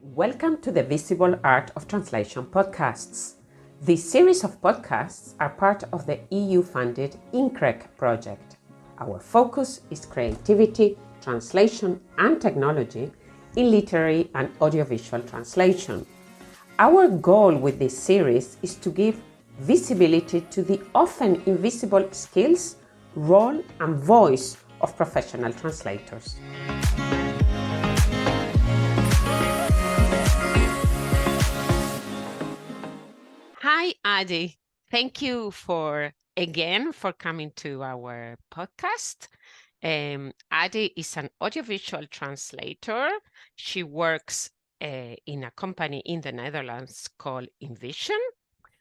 Welcome to the Visible Art of Translation podcasts. This series of podcasts are part of the EU-funded INCREC project. Our focus is creativity, translation and technology in literary and audiovisual translation. Our goal with this series is to give visibility to the often invisible skills, role and voice of professional translators. Hi, Addie. Thank you for coming to our podcast. Addie is an audiovisual translator. She works in a company in the Netherlands called Envision,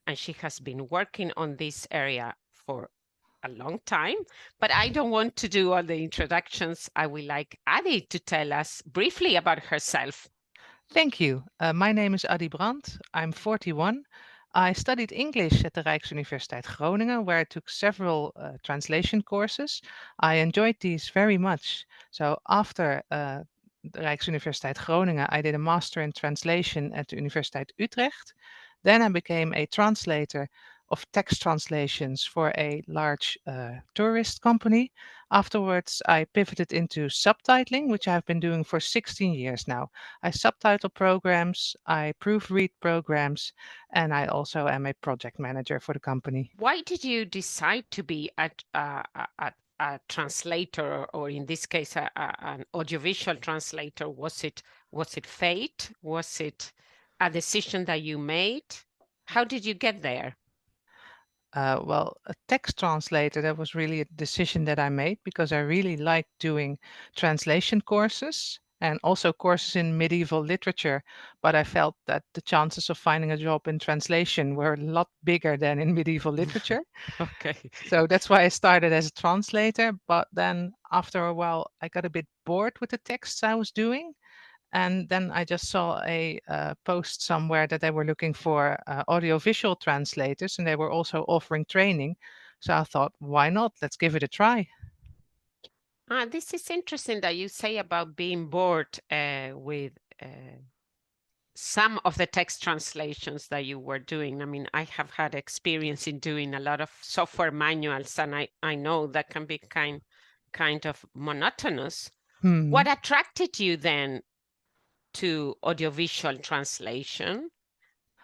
and she has been working on this area for a long time. But I don't want to do all the introductions. I would like Addie to tell us briefly about herself. Thank you. My name is Addie Brand. I'm 41. I studied English at the Rijksuniversiteit Groningen, where I took several translation courses. I enjoyed these very much. So after the Rijksuniversiteit Groningen, I did a master in translation at the Universiteit Utrecht. Then I became a translator of text translations for a large tourist company. Afterwards, I pivoted into subtitling, which I've been doing for 16 years now. I subtitle programs, I proofread programs, and I also am a project manager for the company. Why did you decide to be a translator, or in this case, an audiovisual translator? Was it fate? Was it a decision that you made? How did you get there? Well, a text translator, that was really a decision that I made because I really liked doing translation courses and also courses in medieval literature. But I felt that the chances of finding a job in translation were a lot bigger than in medieval literature. Okay. So that's why I started as a translator. But then after a while, I got a bit bored with the texts I was doing. And then I just saw a post somewhere that they were looking for audiovisual translators and they were also offering training. So I thought, why not? Let's give it a try. This is interesting that you say about being bored with some of the text translations that you were doing. I mean, I have had experience in doing a lot of software manuals, and I know that can be kind of monotonous. Hmm. What attracted you then to audiovisual translation?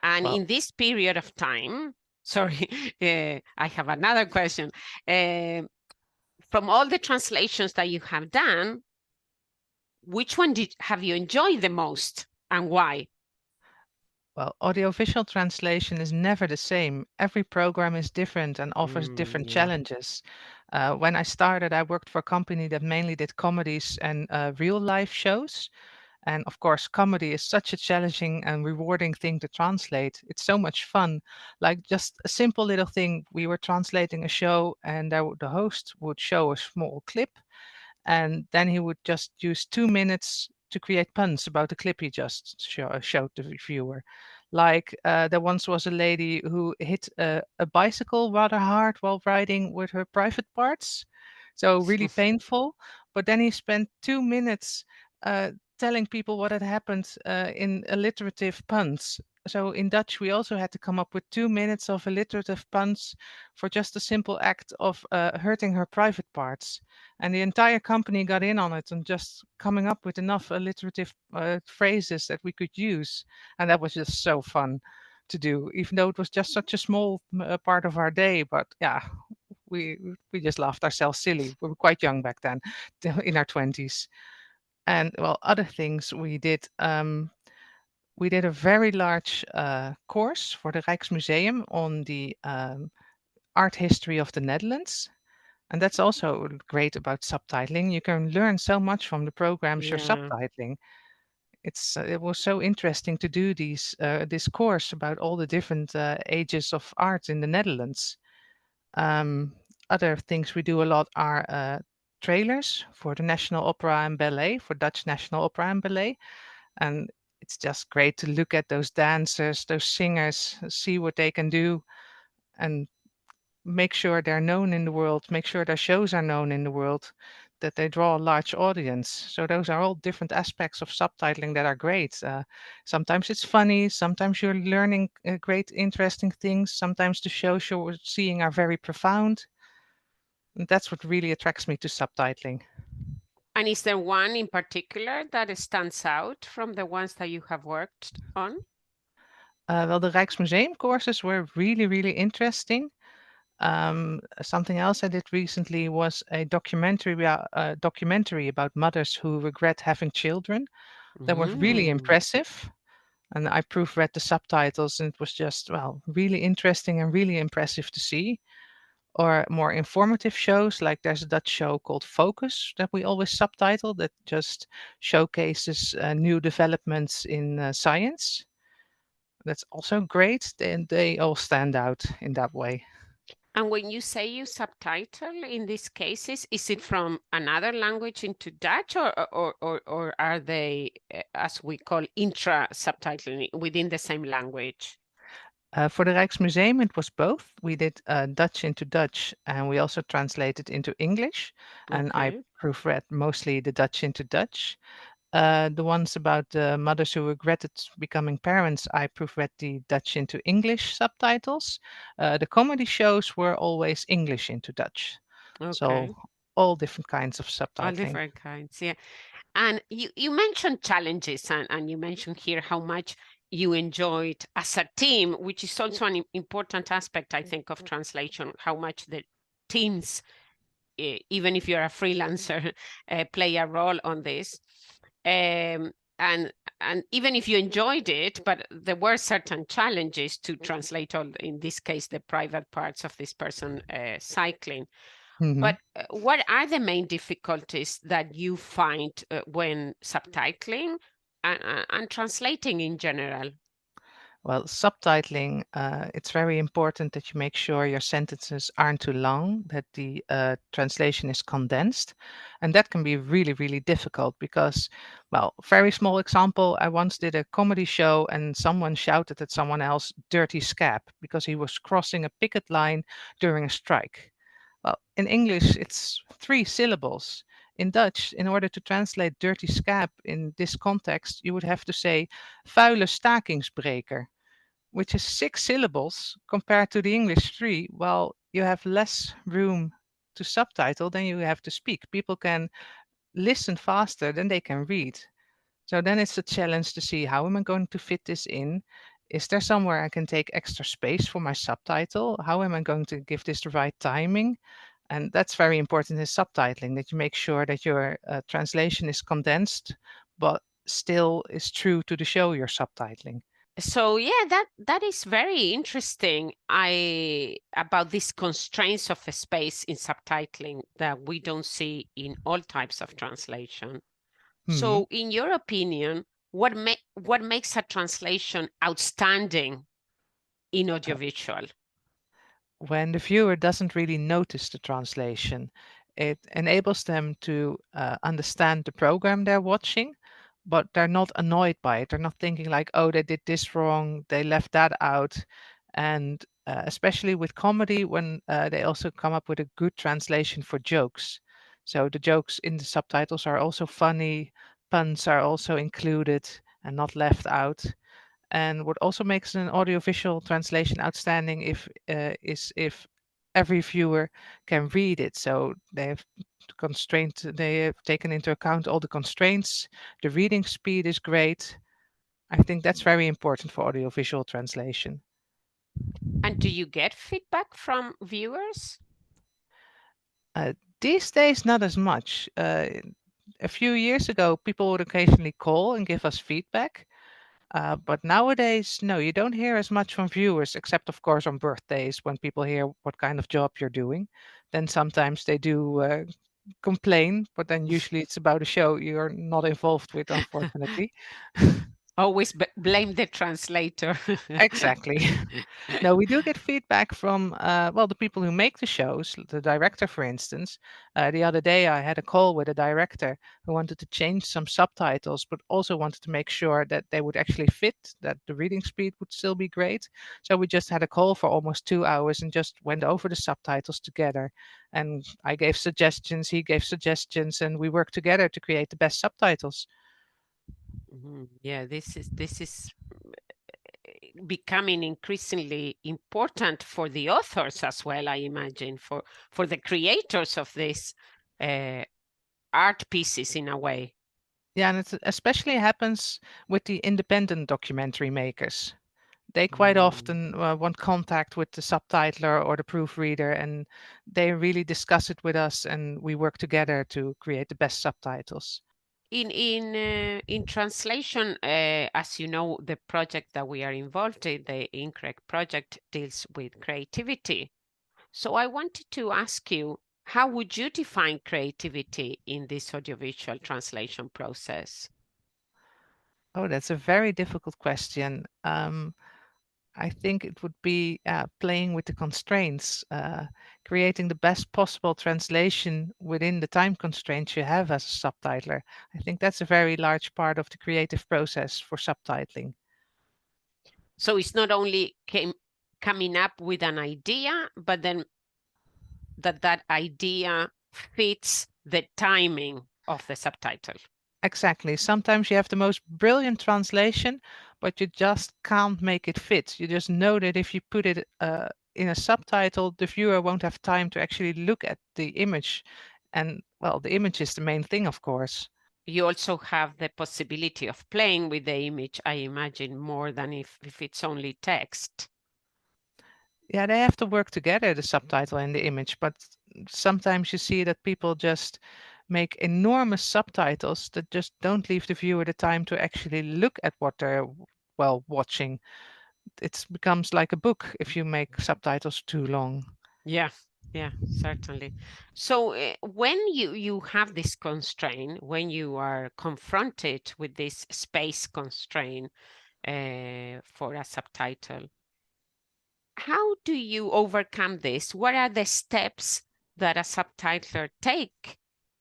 And Well, in this period of time, sorry, I have another question. From all the translations that you have done, which one have you enjoyed the most and why? well, audiovisual translation is never the same. Every program is different and offers different Yeah. challenges. When I started, I worked for a company that mainly did comedies and real life shows. And of course, comedy is such a challenging and rewarding thing to translate. It's so much fun. Like just a simple little thing. We were translating a show, and the host would show a small clip, and then he would just use 2 minutes to create puns about the clip he just showed the viewer. Like there once was a lady who hit a bicycle rather hard while riding with her private parts. So really painful. But then he spent 2 minutes uh, telling people what had happened in alliterative puns. So in Dutch, we also had to come up with 2 minutes of alliterative puns for just a simple act of hurting her private parts. And the entire company got in on it and just coming up with enough alliterative phrases that we could use. And that was just so fun to do, even though it was just such a small part of our day. But yeah, we just laughed ourselves silly. We were quite young back then, in our 20s. And well, other things we did. We did a very large course for the Rijksmuseum on the art history of the Netherlands. And that's also great about subtitling. You can learn so much from the programs you're Yeah. subtitling. It was so interesting to do this course about all the different ages of art in the Netherlands. Um, Other things we do a lot are trailers for the National Opera and Ballet, for Dutch National Opera and Ballet. And it's just great to look at those dancers, those singers, see what they can do, and make sure they're known in the world, make sure their shows are known in the world. that they draw a large audience. So those are all different aspects of subtitling that are great. Sometimes it's funny, sometimes you're learning great, interesting things, sometimes the shows you're seeing are very profound. And that's what really attracts me to subtitling. And is there one in particular that stands out from the ones that you have worked on? Well, the Rijksmuseum courses were really, really interesting. Something else I did recently was a documentary about mothers who regret having children. That was really Mm. impressive. And I proofread the subtitles, and it was just, well, really interesting and really impressive to see. Or more informative shows, like there's a Dutch show called Focus that we always subtitle that just showcases new developments in science. That's also great, and they all stand out in that way. And when you say you subtitle in these cases, is it from another language into Dutch, or are they, as we call, intra subtitling within the same language? For the Rijksmuseum, it was both. We did Dutch into Dutch, and we also translated into English. And I Okay. proofread mostly the Dutch into Dutch. The ones about mothers who regretted becoming parents, I proofread the Dutch into English subtitles. The comedy shows were always English into Dutch. So Okay. all different kinds of All subtitling. different kinds. Yeah. And you mentioned challenges, and you mentioned here how much you enjoyed as a team, which is also an important aspect, I think, of translation, how much the teams, even if you're a freelancer, play a role on this. Um, and and even if you enjoyed it, but there were certain challenges to translate all, in this case, the private parts of this person cycling. Mhm. But what are the main difficulties that you find when subtitling and translating in general? Well, subtitling, it's very important that you make sure your sentences aren't too long, that the translation is condensed. And that can be really, really difficult because, well, very small example, I once did a comedy show and someone shouted at someone else, dirty scab, because he was crossing a picket line during a strike. Well, in English, it's three syllables. In Dutch, in order to translate dirty scab in this context, you would have to say vuile stakingsbreker, which is six syllables compared to the English three. Well, you have less room to subtitle than you have to speak. People can listen faster than they can read. So then it's a challenge to see how am I going to fit this in? Is there somewhere I can take extra space for my subtitle? How am I going to give this the right timing? And that's very important in subtitling, that you make sure that your translation is condensed, but still is true to the show you're subtitling. So yeah, that is very interesting. I about these constraints of a space in subtitling that we don't see in all types of translation. Mhm. So, in your opinion, what makes a translation outstanding in audiovisual? When the viewer doesn't really notice the translation, it enables them to understand the program they're watching, but they're not annoyed by it. They're not thinking like, oh, they did this wrong, they left that out. And especially with comedy, when they also come up with a good translation for jokes. So the jokes in the subtitles are also funny, puns are also included and not left out. And what also makes an audiovisual translation outstanding is if every viewer can read it. So they have taken into account all the constraints. The reading speed is great. I think that's very important for audiovisual translation. And do you get feedback from viewers? Uh, these days, not as much. A few years ago, people would occasionally call and give us feedback. But nowadays, no, you don't hear as much from viewers, except of course on birthdays when people hear what kind of job you're doing. Then sometimes they do complain, but then usually it's about a show you're not involved with, unfortunately. Always blame the translator. Exactly. No, we do get feedback from, well, the people who make the shows, the director, for instance. The other day, I had a call with a director who wanted to change some subtitles, but also wanted to make sure that they would actually fit, that the reading speed would still be great. So we just had a call for almost 2 hours and just went over the subtitles together. And I gave suggestions, he gave suggestions, and we worked together to create the best subtitles. Yeah, this is becoming increasingly important for the authors as well, I imagine, for the creators of these art pieces in a way. Yeah, and it especially happens with the independent documentary makers. They quite Mm. often want contact with the subtitler or the proofreader, and they really discuss it with us, and we work together to create the best subtitles. In translation, as you know, the project that we are involved in, the Incorrect project, deals with creativity. So I wanted to ask you, how would you define creativity in this audiovisual translation process? Oh, that's a very difficult question. I think it would be playing with the constraints, creating the best possible translation within the time constraints you have as a subtitler. I think that's a very large part of the creative process for subtitling. So it's not only coming up with an idea, but then that idea fits the timing of the subtitle. Exactly. Sometimes you have the most brilliant translation, but you just can't make it fit. You just know that if you put it in a subtitle, the viewer won't have time to actually look at the image. And well, the image is the main thing, of course. You also have the possibility of playing with the image, I imagine, more than if it's only text. Yeah, they have to work together, the subtitle and the image, but sometimes you see that people just make enormous subtitles that just don't leave the viewer the time to actually look at what they're, well, watching. It becomes like a book if you make subtitles too long. Yeah, yeah, certainly. So when you have this constraint, when you are confronted with this space constraint for a subtitle, how do you overcome this? What are the steps that a subtitler take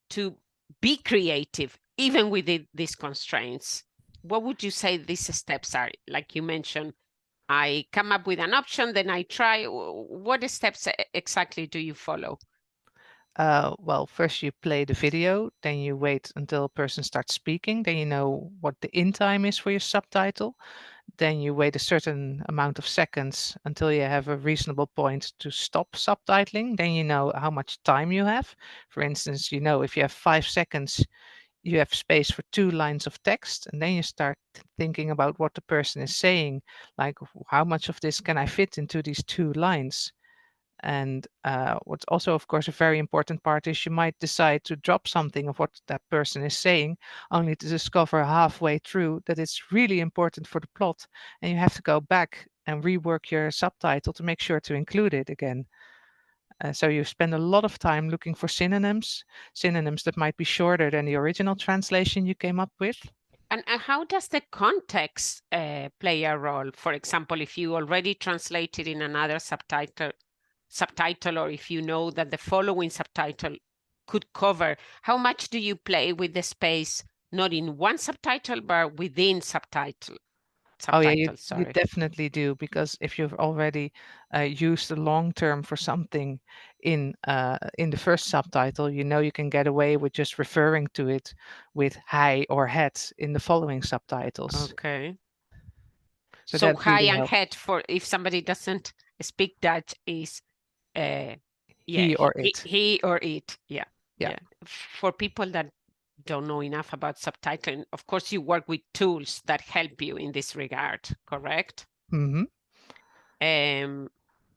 to be creative, even within these constraints? What would you say these steps are? Like you mentioned, I come up with an option, then I try. What steps exactly do you follow? Well, first you play the video, then you wait until a person starts speaking, then you know what the in time is for your subtitle. Then you wait a certain amount of seconds until you have a reasonable point to stop subtitling. Then you know how much time you have. For instance, you know if you have 5 seconds, you have space for 2 lines of text, and then you start thinking about what the person is saying, like how much of this can I fit into these 2 lines. And what's also, of course, a very important part is you might decide to drop something of what that person is saying, only to discover halfway through that it's really important for the plot, and you have to go back and rework your subtitle to make sure to include it again. So you spend a lot of time looking for synonyms that might be shorter than the original translation you came up with. And how does the context play a role? For example, if you already translated in another subtitle, or if you know that the following subtitle could cover, how much do you play with the space, not in one subtitle, but within Oh yeah, you subtitles, you sorry. definitely do, because if you've already used the long term for something in the first subtitle, you know you can get away with just referring to it with "hi" or "het" in the following subtitles. Okay. So So that high really and helps. head, for if somebody doesn't speak Dutch, is uh yeah, He or it. he or it. Yeah. Yeah. Yeah. For people that don't know enough about subtitling, of course you work with tools that help you in this regard, correct? hmm Um,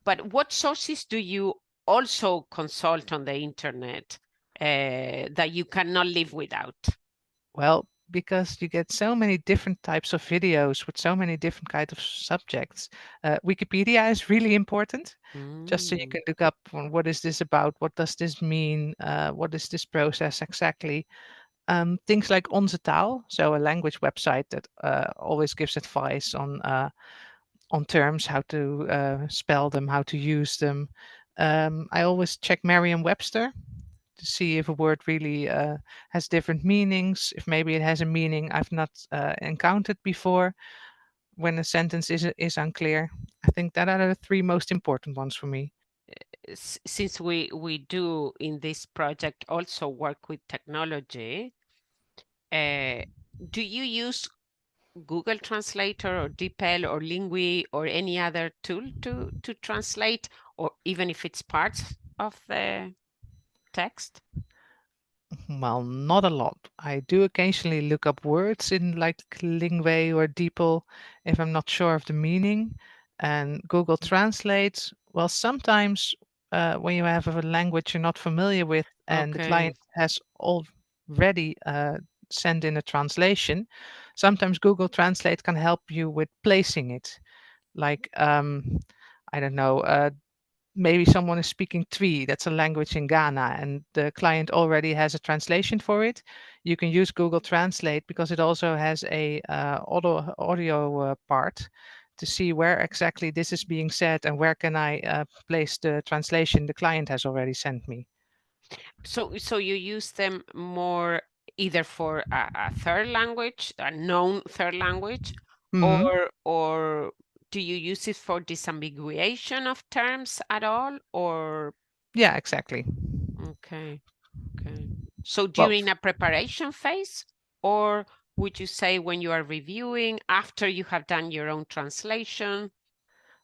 but what sources do you also consult on the internet that you cannot live without? Well, because you get so many different types of videos with so many different kinds of subjects, Wikipedia is really important. Just so you Mm. can look up on what is this about, what does this mean, what is this process exactly. Things like Onze Taal, so a language website that always gives advice on terms, how to spell them, how to use them. I always check Merriam-Webster to see if a word really has different meanings, if maybe it has a meaning I've not encountered before when a sentence is unclear. I think that are the three most important ones for me. Since we do in this project also work with technology, uh, do you use Google Translator or DeepL or Lingui or any other tool to translate, or even if it's parts of the text? Well, not a lot. I do occasionally look up words in like Lingway or DeepL if I'm not sure of the meaning. And Google Translate, well, sometimes when you have a language you're not familiar with and the Okay. client has already sent in a translation, sometimes Google Translate can help you with placing it. Like, I don't know, maybe someone is speaking Twi, that's a language in Ghana, and the client already has a translation for it. You can use Google Translate because it also has a audio part to see where exactly this is being said and where can I place the translation the client has already sent me. So you use them more either for a third language, a known third language, Hmm. or do you use it for disambiguation of terms at all? Or Yeah, exactly. okay, okay. So Well, during a preparation phase, or would you say when you are reviewing after you have done your own translation?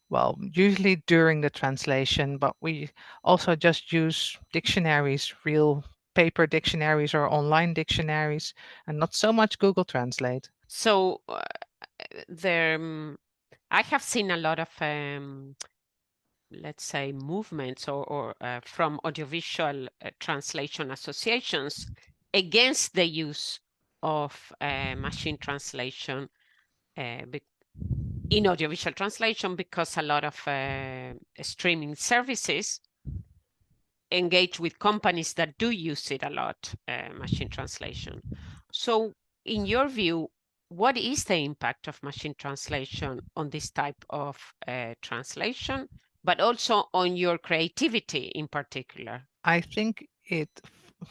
well, usually during the translation, but we also just use dictionaries, real paper dictionaries or online dictionaries, and not so much Google Translate. So there, I have seen a lot of let's say movements or from audiovisual translation associations against the use of machine translation in audiovisual translation, because a lot of streaming services engage with companies that do use it a lot, machine translation. So, in your view, what is the impact of machine translation on this type of translation, but also on your creativity in particular? I think it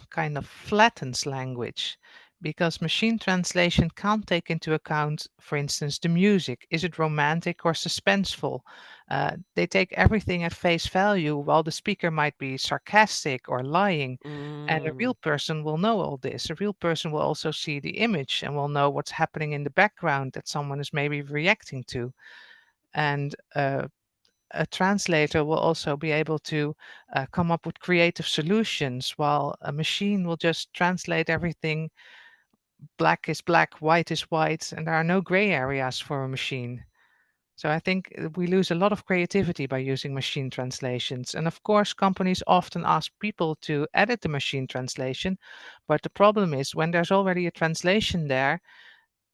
kind of flattens language because machine translation can't take into account, for instance, the music. Is it romantic or suspenseful? They take everything at face value, while the speaker might be sarcastic or lying. And a real Mm, person will know all this. A real person will also see the image and will know what's happening in the background that someone is maybe reacting to. And a translator will also be able to come up with creative solutions, while a machine will just translate everything. Black is black, white is white, and there are no gray areas for a machine. So I think we lose a lot of creativity by using machine translations. And of course, companies often ask people to edit the machine translation. But the problem is when there's already a translation there,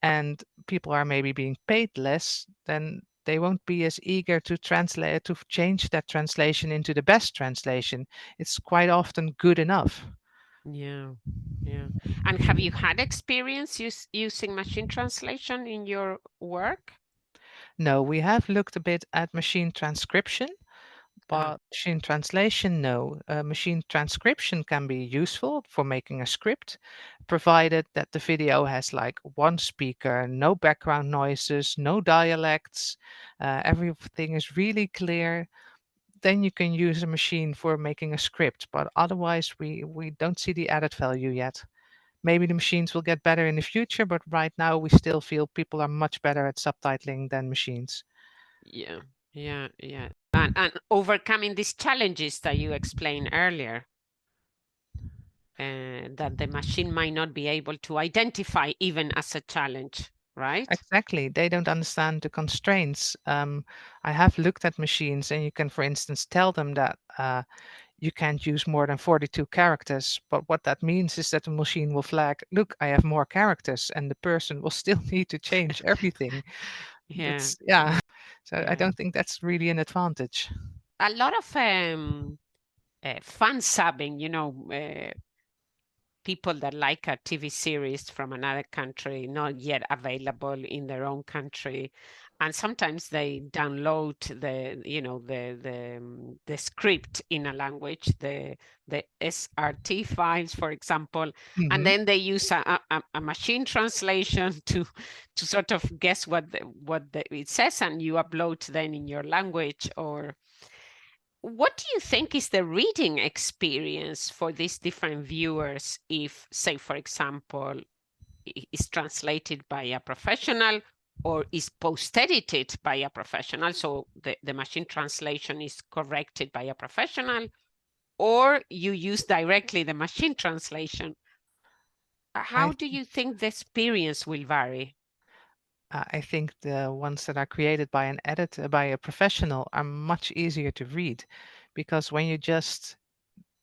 and people are maybe being paid less, then they won't be as eager to translate to change that translation into the best translation. It's quite often good enough. yeah, yeah. And have you had experience using machine translation in your work? No, we have looked a bit at machine transcription, Ah, but machine translation, no. Machine transcription can be useful for making a script, provided that the video has like one speaker, no background noises, no dialects, everything is really clear. Then you can use a machine for making a script, but otherwise we don't see the added value yet. Maybe the machines will get better in the future, but right now we still feel people are much better at subtitling than machines. yeah, yeah, yeah. And overcoming these challenges that you explained earlier, that the machine might not be able to identify even as a challenge, right? Exactly. They don't understand the constraints. I have looked at machines, and you can, for instance, tell them that you can't use more than 42 characters. But what that means is that the machine will flag, look, I have more characters, and the person will still need to change everything. Yeah, That's, yeah. yeah, So I yeah. don't think that's really an advantage. A lot of fan subbing, people that like a TV series from another country, not yet available in their own country, and sometimes they download the script in a language, the SRT files, for example, and Hmm. then they use a machine translation to sort of guess it says, and you upload then in your language. Or what do you think is the reading experience for these different viewers if, say, for example, is translated by a professional or is post-edited by a professional? So the machine translation is corrected by a professional, or you use directly the machine translation. I How do you think the experience will vary? I think the ones that are created by an editor, by a professional, are much easier to read, because when you just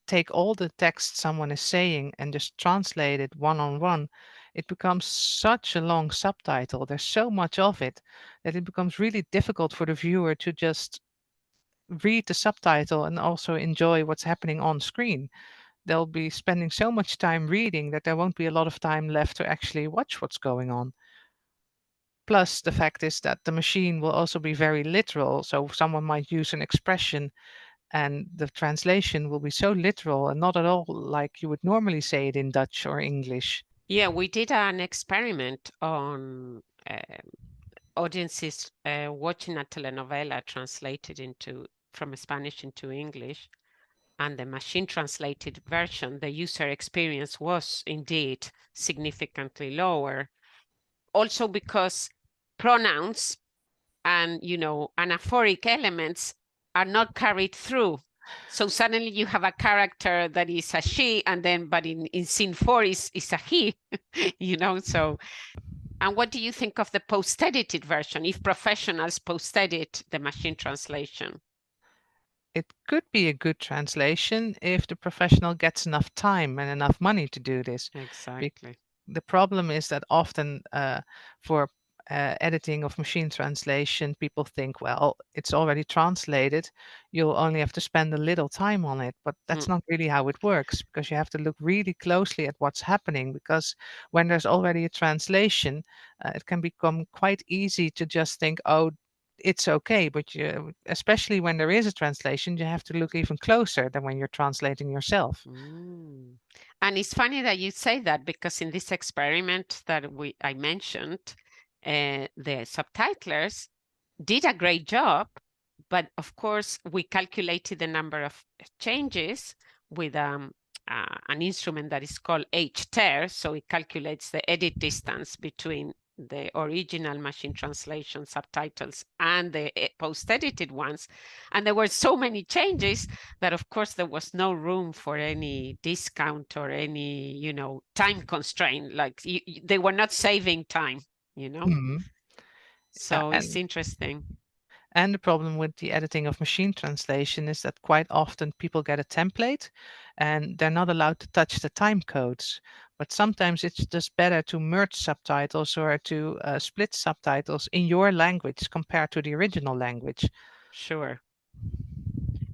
take all the text someone is saying and just translate it one on one, it becomes such a long subtitle. There's so much of it that it becomes really difficult for the viewer to just read the subtitle and also enjoy what's happening on screen. They'll be spending so much time reading that there won't be a lot of time left to actually watch what's going on. Plus, the fact is that the machine will also be very literal. So someone might use an expression and the translation will be so literal and not at all like you would normally say it in Dutch or English. Yeah, we did an experiment on audiences watching a telenovela translated into from Spanish into English, and the machine translated version, the user experience was indeed significantly lower. Also because pronouns and anaphoric elements are not carried through. So suddenly you have a character that is a she, and then but in scene four is a he, so. And what do you think of the post-edited version, if professionals post-edit the machine translation? It could be a good translation if the professional gets enough time and enough money to do this. Be- Exactly. The problem is that often for editing of machine translation, people think, well, it's already translated. You'll only have to spend a little time on it. But Mm. that's not really how it works, because you have to look really closely at what's happening. Because when there's already a translation, it can become quite easy to just think, oh, it's okay. But especially when there is a translation, you have to look even closer than when you're translating yourself. Mm. And it's funny that you say that, because in this experiment that I mentioned, the subtitlers did a great job, but of course we calculated the number of changes with an instrument that is called H-ter. So it calculates the edit distance between the original machine translation subtitles and the post-edited ones. And there were so many changes that of course there was no room for any discount or any, time constraint. Like they were not saving time. Mhm. Yeah, So it's interesting. and the problem with the editing of machine translation is that quite often people get a template and they're not allowed to touch the time codes. But sometimes it's just better to merge subtitles or to split subtitles in your language compared to the original language. Sure.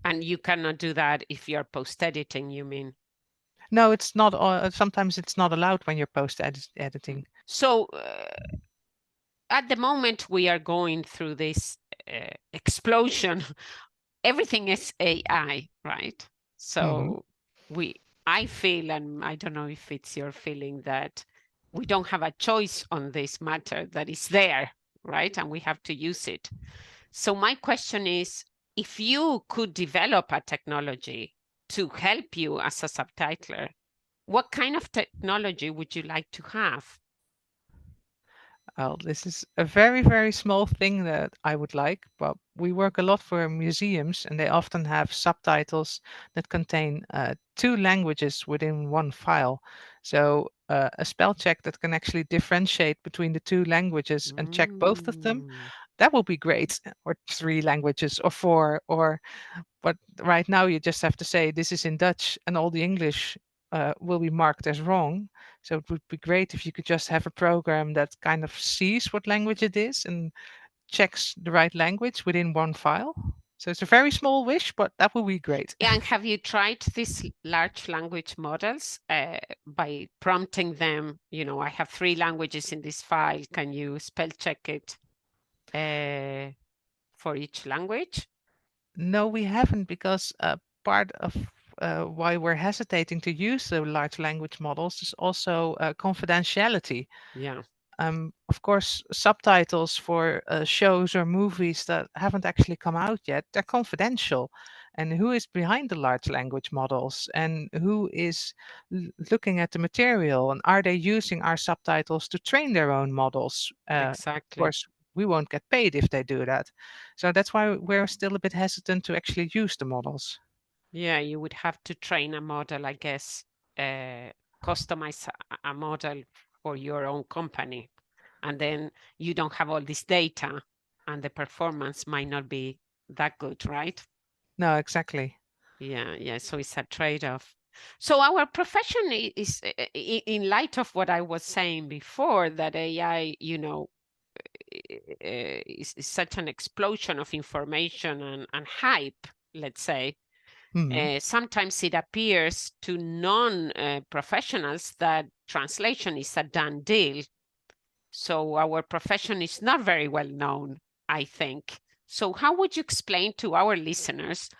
And you cannot do that if you're post-editing, you mean? No, it's not. Sometimes it's not allowed when you're post editing. So at the moment we are going through this explosion. Everything is AI, right? Hmm. So I feel, and I don't know if it's your feeling, that we don't have a choice on this matter, that is there, right? And we have to use it. So my question is, if you could develop a technology to help you as a subtitler, what kind of technology would you like to have? Well, this is a very, very small thing that I would like, but we work a lot for museums and they often have subtitles that contain two languages within one file. So a spell check that can actually differentiate between the two languages and check both of them, Mm. that will be great. Or three languages or four, or but right now you just have to say this is in Dutch and all the English will be marked as wrong. So it would be great if you could just have a program that kind of sees what language it is and checks the right language within one file. So it's a very small wish, but that would be great. And have you tried these large language models by prompting them, I have 3 languages in this file, can you spell check it for each language? No, we haven't, because part of why we're hesitating to use the large language models is also confidentiality. Yeah, Of course, subtitles for shows or movies that haven't actually come out yet, they're confidential. And who is behind the large language models, and who is looking at the material, and are they using our subtitles to train their own models? Of exactly. course, we won't get paid if they do that. So that's why we're still a bit hesitant to actually use the models. Yeah, you would have to train a model, I guess, customize a model for your own company. And then you don't have all this data and the performance might not be that good, right? No, exactly. Yeah. So it's a trade-off. So our profession is, in light of what I was saying before, that AI, is such an explosion of information and hype, let's say. Hmm. Sometimes it appears to non-professionals that translation is a done deal. So our profession is not very well known, I think. So how would you explain to our listeners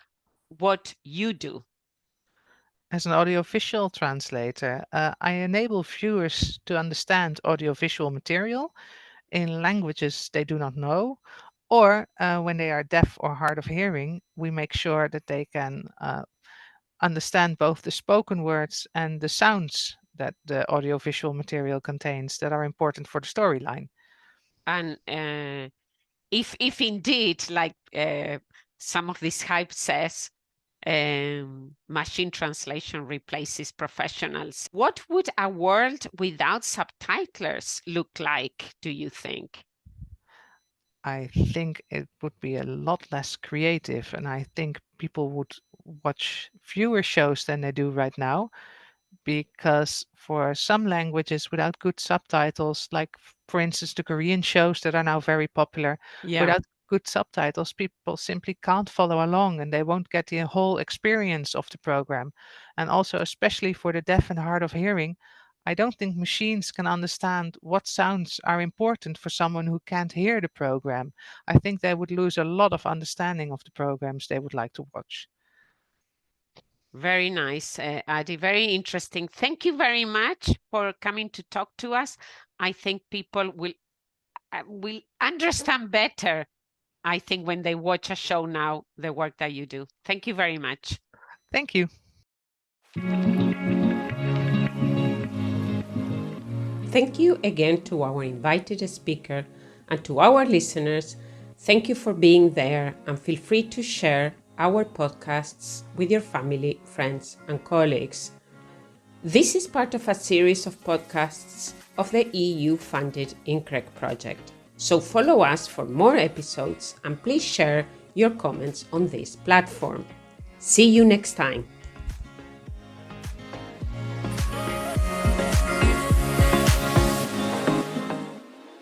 what you do? As an audiovisual translator, I enable viewers to understand audiovisual material in languages they do not know, or when they are deaf or hard of hearing, we make sure that they can understand both the spoken words and the sounds that the audiovisual material contains that are important for the storyline. And if indeed, like some of this hype says, machine translation replaces professionals, what would a world without subtitlers look like, do you think? I think it would be a lot less creative, and I think people would watch fewer shows than they do right now, because for some languages without good subtitles, like for instance the Korean shows that are now very popular, Yeah. without good subtitles, people simply can't follow along and they won't get the whole experience of the program. And also, especially for the deaf and hard of hearing, I don't think machines can understand what sounds are important for someone who can't hear the program. I think they would lose a lot of understanding of the programs they would like to watch. Very nice, Adi. Very interesting. Thank you very much for coming to talk to us. I think people will understand better, I think, when they watch a show now, the work that you do. Thank you very much. Thank you. Thank you again to our invited speaker, and to our listeners. Thank you for being there, and feel free to share our podcasts with your family, friends, and colleagues. This is part of a series of podcasts of the EU-funded INCREC project. So follow us for more episodes, and please share your comments on this platform. See you next time.